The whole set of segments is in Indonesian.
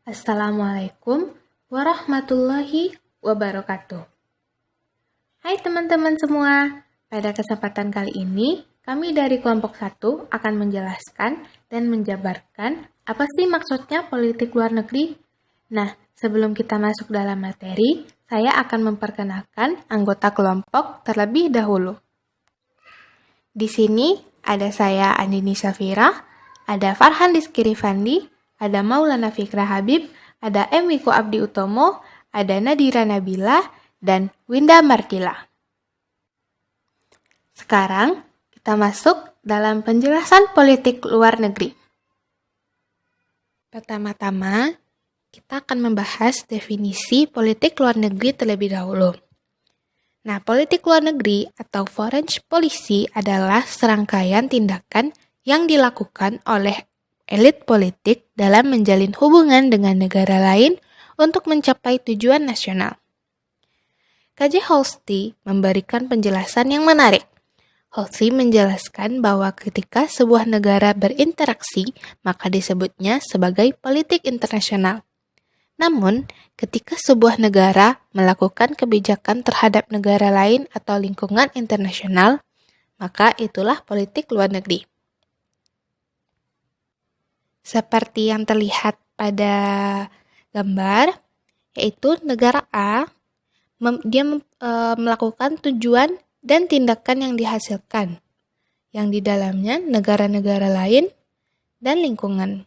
Assalamualaikum warahmatullahi wabarakatuh. Hai teman-teman semua, pada kesempatan kali ini kami dari kelompok 1 akan menjelaskan dan menjabarkan apa sih maksudnya politik luar negeri. Nah, sebelum kita masuk dalam materi, saya akan memperkenalkan anggota kelompok terlebih dahulu. Di sini ada saya Andini Safira, ada Farhan Rizky Rifandi, ada Maulana Fikra Habib, ada M. Wiko Abdi Utomo, ada Nadira Nabila, dan Winda Martila. Sekarang kita masuk dalam penjelasan politik luar negeri. Pertama-tama, kita akan membahas definisi politik luar negeri terlebih dahulu. Nah, politik luar negeri atau foreign policy adalah serangkaian tindakan yang dilakukan oleh elit politik dalam menjalin hubungan dengan negara lain untuk mencapai tujuan nasional. KJ Halsey memberikan penjelasan yang menarik. Halsey menjelaskan bahwa ketika sebuah negara berinteraksi, maka disebutnya sebagai politik internasional. Namun, ketika sebuah negara melakukan kebijakan terhadap negara lain atau lingkungan internasional, maka itulah politik luar negeri. Seperti yang terlihat pada gambar, yaitu negara A, melakukan tujuan dan tindakan yang dihasilkan, yang di dalamnya negara-negara lain dan lingkungan.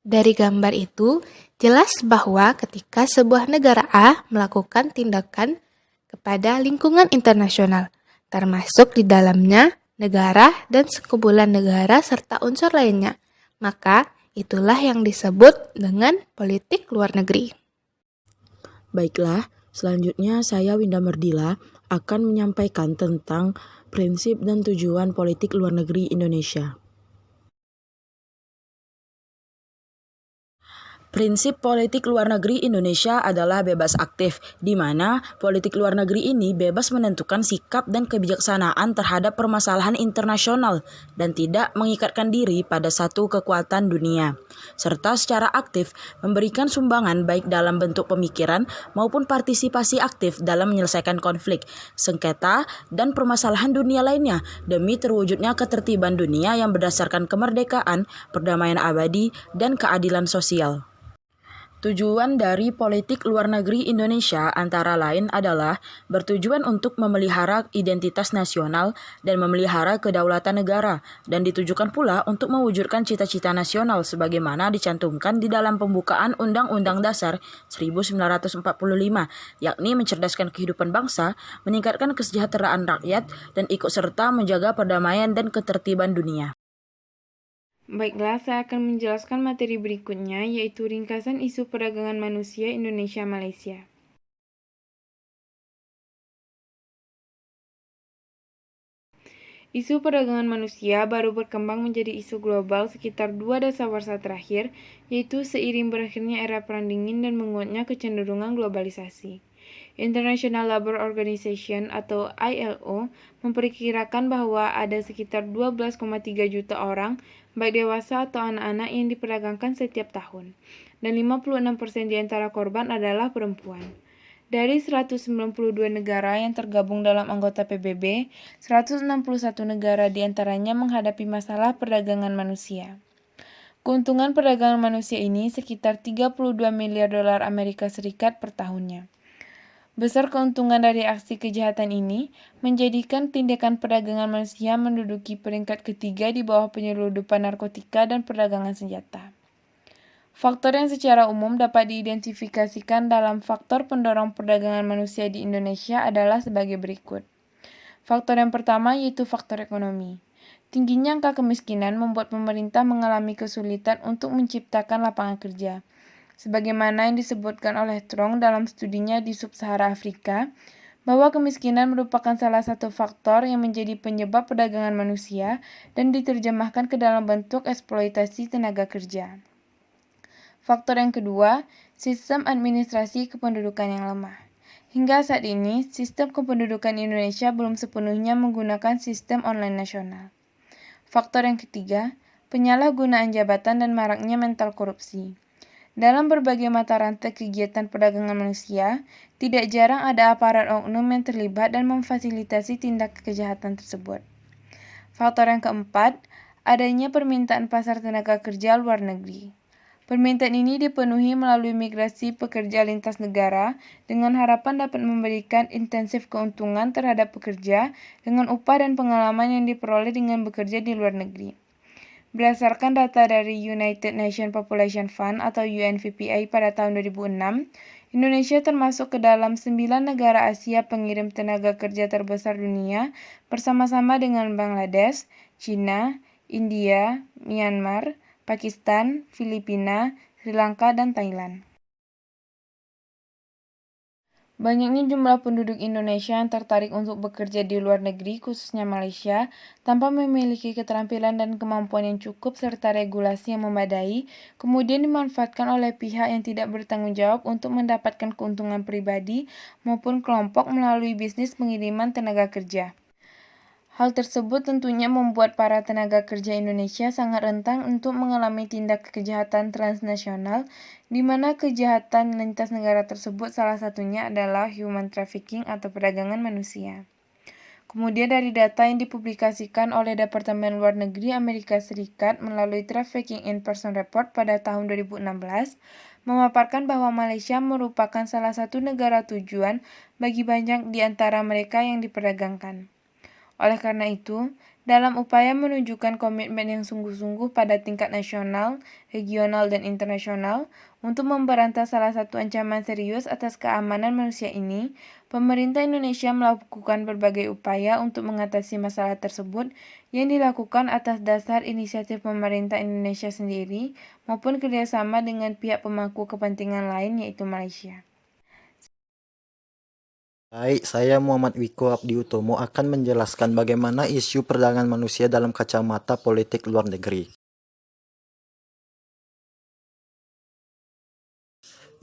Dari gambar itu, jelas bahwa ketika sebuah negara A melakukan tindakan kepada lingkungan internasional, termasuk di dalamnya negara dan sekumpulan negara serta unsur lainnya, maka itulah yang disebut dengan politik luar negeri. Baiklah, selanjutnya saya Winda Mardila akan menyampaikan tentang prinsip dan tujuan politik luar negeri Indonesia. Prinsip politik luar negeri Indonesia adalah bebas aktif, di mana politik luar negeri ini bebas menentukan sikap dan kebijaksanaan terhadap permasalahan internasional dan tidak mengikatkan diri pada satu kekuatan dunia, serta secara aktif memberikan sumbangan baik dalam bentuk pemikiran maupun partisipasi aktif dalam menyelesaikan konflik, sengketa, dan permasalahan dunia lainnya demi terwujudnya ketertiban dunia yang berdasarkan kemerdekaan, perdamaian abadi, dan keadilan sosial. Tujuan dari politik luar negeri Indonesia antara lain adalah bertujuan untuk memelihara identitas nasional dan memelihara kedaulatan negara, dan ditujukan pula untuk mewujudkan cita-cita nasional sebagaimana dicantumkan di dalam pembukaan Undang-Undang Dasar 1945, yakni mencerdaskan kehidupan bangsa, meningkatkan kesejahteraan rakyat, dan ikut serta menjaga perdamaian dan ketertiban dunia. Baiklah, saya akan menjelaskan materi berikutnya, yaitu ringkasan isu perdagangan manusia Indonesia-Malaysia. Isu perdagangan manusia baru berkembang menjadi isu global sekitar 2 dasawarsa terakhir, yaitu seiring berakhirnya era Perang Dingin dan menguatnya kecenderungan globalisasi. International Labour Organization atau ILO memperkirakan bahwa ada sekitar 12,3 juta orang, baik dewasa atau anak-anak yang diperdagangkan setiap tahun, dan 56% di antara korban adalah perempuan. Dari 192 negara yang tergabung dalam anggota PBB, 161 negara di antaranya menghadapi masalah perdagangan manusia. Keuntungan perdagangan manusia ini sekitar 32 miliar dolar Amerika Serikat per tahunnya. Besar keuntungan dari aksi kejahatan ini menjadikan tindakan perdagangan manusia menduduki peringkat ketiga di bawah penyelundupan narkotika dan perdagangan senjata. Faktor yang secara umum dapat diidentifikasikan dalam faktor pendorong perdagangan manusia di Indonesia adalah sebagai berikut. Faktor yang pertama yaitu faktor ekonomi. Tingginya angka kemiskinan membuat pemerintah mengalami kesulitan untuk menciptakan lapangan kerja. Sebagaimana yang disebutkan oleh Trong dalam studinya di Sub-Sahara Afrika, bahwa kemiskinan merupakan salah satu faktor yang menjadi penyebab perdagangan manusia dan diterjemahkan ke dalam bentuk eksploitasi tenaga kerja. Faktor yang kedua, sistem administrasi kependudukan yang lemah. Hingga saat ini, sistem kependudukan Indonesia belum sepenuhnya menggunakan sistem online nasional. Faktor yang ketiga, penyalahgunaan jabatan dan maraknya mental korupsi. Dalam berbagai mata rantai kegiatan perdagangan manusia, tidak jarang ada aparat oknum yang terlibat dan memfasilitasi tindak kejahatan tersebut. Faktor yang keempat, adanya permintaan pasar tenaga kerja luar negeri. Permintaan ini dipenuhi melalui migrasi pekerja lintas negara dengan harapan dapat memberikan intensif keuntungan terhadap pekerja dengan upah dan pengalaman yang diperoleh dengan bekerja di luar negeri. Berdasarkan data dari United Nations Population Fund atau UNFPA pada tahun 2006, Indonesia termasuk ke dalam 9 negara Asia pengirim tenaga kerja terbesar dunia bersama-sama dengan Bangladesh, China, India, Myanmar, Pakistan, Filipina, Sri Lanka, dan Thailand. Banyaknya jumlah penduduk Indonesia yang tertarik untuk bekerja di luar negeri, khususnya Malaysia, tanpa memiliki keterampilan dan kemampuan yang cukup serta regulasi yang memadai, kemudian dimanfaatkan oleh pihak yang tidak bertanggung jawab untuk mendapatkan keuntungan pribadi maupun kelompok melalui bisnis pengiriman tenaga kerja. Hal tersebut tentunya membuat para tenaga kerja Indonesia sangat rentan untuk mengalami tindak kejahatan transnasional, di mana kejahatan lintas negara tersebut salah satunya adalah human trafficking atau perdagangan manusia. Kemudian dari data yang dipublikasikan oleh Departemen Luar Negeri Amerika Serikat melalui Trafficking in Person Report pada tahun 2016, memaparkan bahwa Malaysia merupakan salah satu negara tujuan bagi banyak di antara mereka yang diperdagangkan. Oleh karena itu, dalam upaya menunjukkan komitmen yang sungguh-sungguh pada tingkat nasional, regional, dan internasional untuk memberantas salah satu ancaman serius atas keamanan manusia ini, pemerintah Indonesia melakukan berbagai upaya untuk mengatasi masalah tersebut yang dilakukan atas dasar inisiatif pemerintah Indonesia sendiri maupun kerjasama dengan pihak pemangku kepentingan lain yaitu Malaysia. Baik, saya Muhammad Wiko Abdi Utomo akan menjelaskan bagaimana isu perdagangan manusia dalam kacamata politik luar negeri.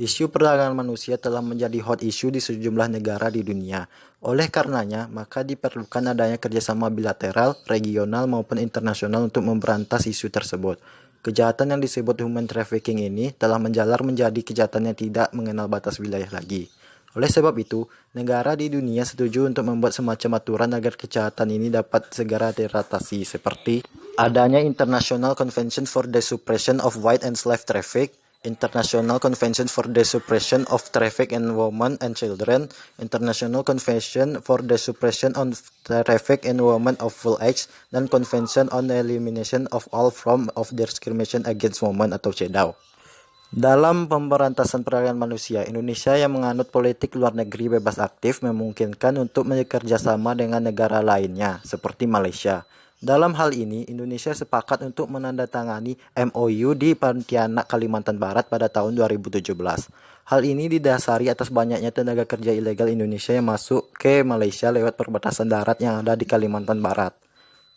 Isu perdagangan manusia telah menjadi hot issue di sejumlah negara di dunia. Oleh karenanya, maka diperlukan adanya kerjasama bilateral, regional maupun internasional untuk memberantas isu tersebut. Kejahatan yang disebut human trafficking ini telah menjalar menjadi kejahatan yang tidak mengenal batas wilayah lagi. Oleh sebab itu, negara di dunia setuju untuk membuat semacam aturan agar kejahatan ini dapat segera diatasi, seperti adanya International Convention for the Suppression of White and Slave Traffic, International Convention for the Suppression of Traffic in Women and Children, International Convention for the Suppression of Traffic in Women of Full Age, dan Convention on the Elimination of All Forms of Discrimination Against Women atau CEDAW. Dalam pemberantasan perdagangan manusia, Indonesia yang menganut politik luar negeri bebas aktif memungkinkan untuk bekerjasama dengan negara lainnya, seperti Malaysia. Dalam hal ini, Indonesia sepakat untuk menandatangani MOU di Pontianak, Kalimantan Barat pada tahun 2017. Hal ini didasari atas banyaknya tenaga kerja ilegal Indonesia yang masuk ke Malaysia lewat perbatasan darat yang ada di Kalimantan Barat.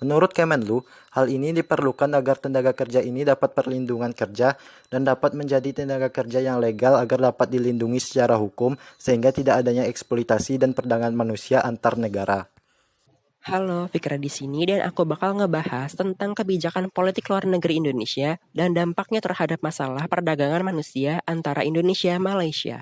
Menurut Kemenlu, hal ini diperlukan agar tenaga kerja ini dapat perlindungan kerja dan dapat menjadi tenaga kerja yang legal agar dapat dilindungi secara hukum sehingga tidak adanya eksploitasi dan perdagangan manusia antar negara. Halo, Fikra di sini dan aku bakal ngebahas tentang kebijakan politik luar negeri Indonesia dan dampaknya terhadap masalah perdagangan manusia antara Indonesia dan Malaysia.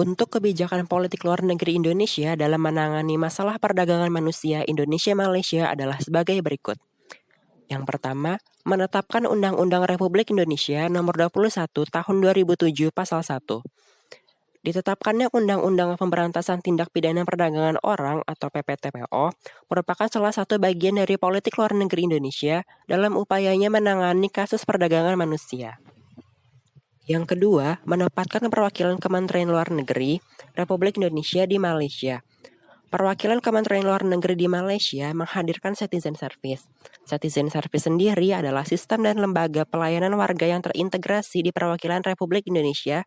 Untuk kebijakan politik luar negeri Indonesia dalam menangani masalah perdagangan manusia Indonesia-Malaysia adalah sebagai berikut. Yang pertama, menetapkan Undang-Undang Republik Indonesia Nomor 21 Tahun 2007 Pasal 1. Ditetapkannya Undang-Undang Pemberantasan Tindak Pidana Perdagangan Orang atau PPTPO merupakan salah satu bagian dari politik luar negeri Indonesia dalam upayanya menangani kasus perdagangan manusia. Yang kedua, menempatkan perwakilan Kementerian Luar Negeri Republik Indonesia di Malaysia. Perwakilan Kementerian Luar Negeri di Malaysia menghadirkan Citizen Service. Citizen Service sendiri adalah sistem dan lembaga pelayanan warga yang terintegrasi di perwakilan Republik Indonesia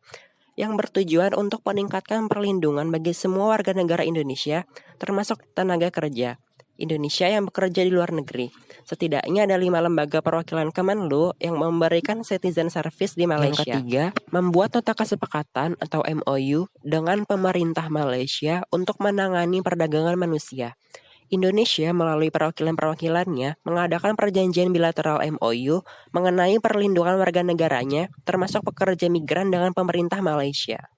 yang bertujuan untuk meningkatkan perlindungan bagi semua warga negara Indonesia, termasuk tenaga kerja Indonesia yang bekerja di luar negeri. Setidaknya ada 5 lembaga perwakilan Kemenlu yang memberikan citizen service di Malaysia. Yang ketiga, membuat nota kesepakatan atau MOU dengan pemerintah Malaysia untuk menangani perdagangan manusia. Indonesia melalui perwakilan-perwakilannya mengadakan perjanjian bilateral MOU mengenai perlindungan warga negaranya, termasuk pekerja migran dengan pemerintah Malaysia.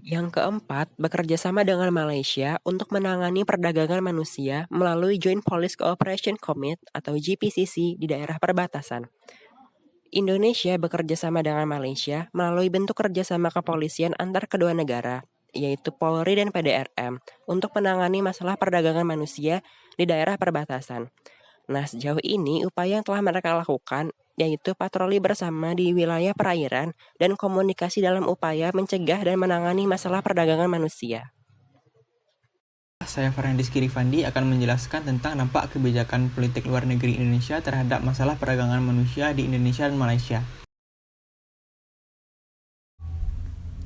Yang keempat, bekerja sama dengan Malaysia untuk menangani perdagangan manusia melalui Joint Police Cooperation Commit atau JPCC di daerah perbatasan. Indonesia bekerja sama dengan Malaysia melalui bentuk kerjasama kepolisian antar kedua negara, yaitu Polri dan PDRM, untuk menangani masalah perdagangan manusia di daerah perbatasan. Nah, sejauh ini upaya yang telah mereka lakukan yaitu patroli bersama di wilayah perairan dan komunikasi dalam upaya mencegah dan menangani masalah perdagangan manusia. Saya Farhan Rizky akan menjelaskan tentang dampak kebijakan politik luar negeri Indonesia terhadap masalah perdagangan manusia di Indonesia dan Malaysia.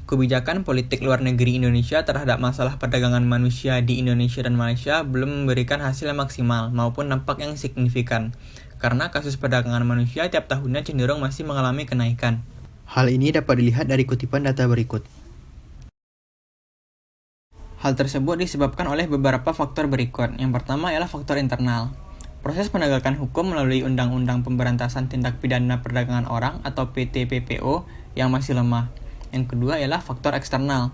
Kebijakan politik luar negeri Indonesia terhadap masalah perdagangan manusia di Indonesia dan Malaysia belum memberikan hasil yang maksimal maupun dampak yang signifikan, karena kasus perdagangan manusia tiap tahunnya cenderung masih mengalami kenaikan. Hal ini dapat dilihat dari kutipan data berikut. Hal tersebut disebabkan oleh beberapa faktor berikut. Yang pertama ialah faktor internal. Proses penegakan hukum melalui Undang-Undang Pemberantasan Tindak Pidana Perdagangan Orang atau PTPPO yang masih lemah. Yang kedua ialah faktor eksternal.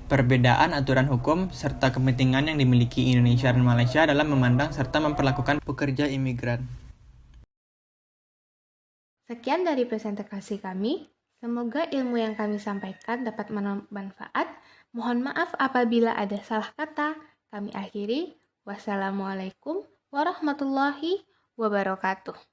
Perbedaan aturan hukum serta kepentingan yang dimiliki Indonesia dan Malaysia dalam memandang serta memperlakukan pekerja imigran. Sekian dari presentasi kami. Semoga ilmu yang kami sampaikan dapat bermanfaat. Mohon maaf apabila ada salah kata. Kami akhiri. Wassalamualaikum warahmatullahi wabarakatuh.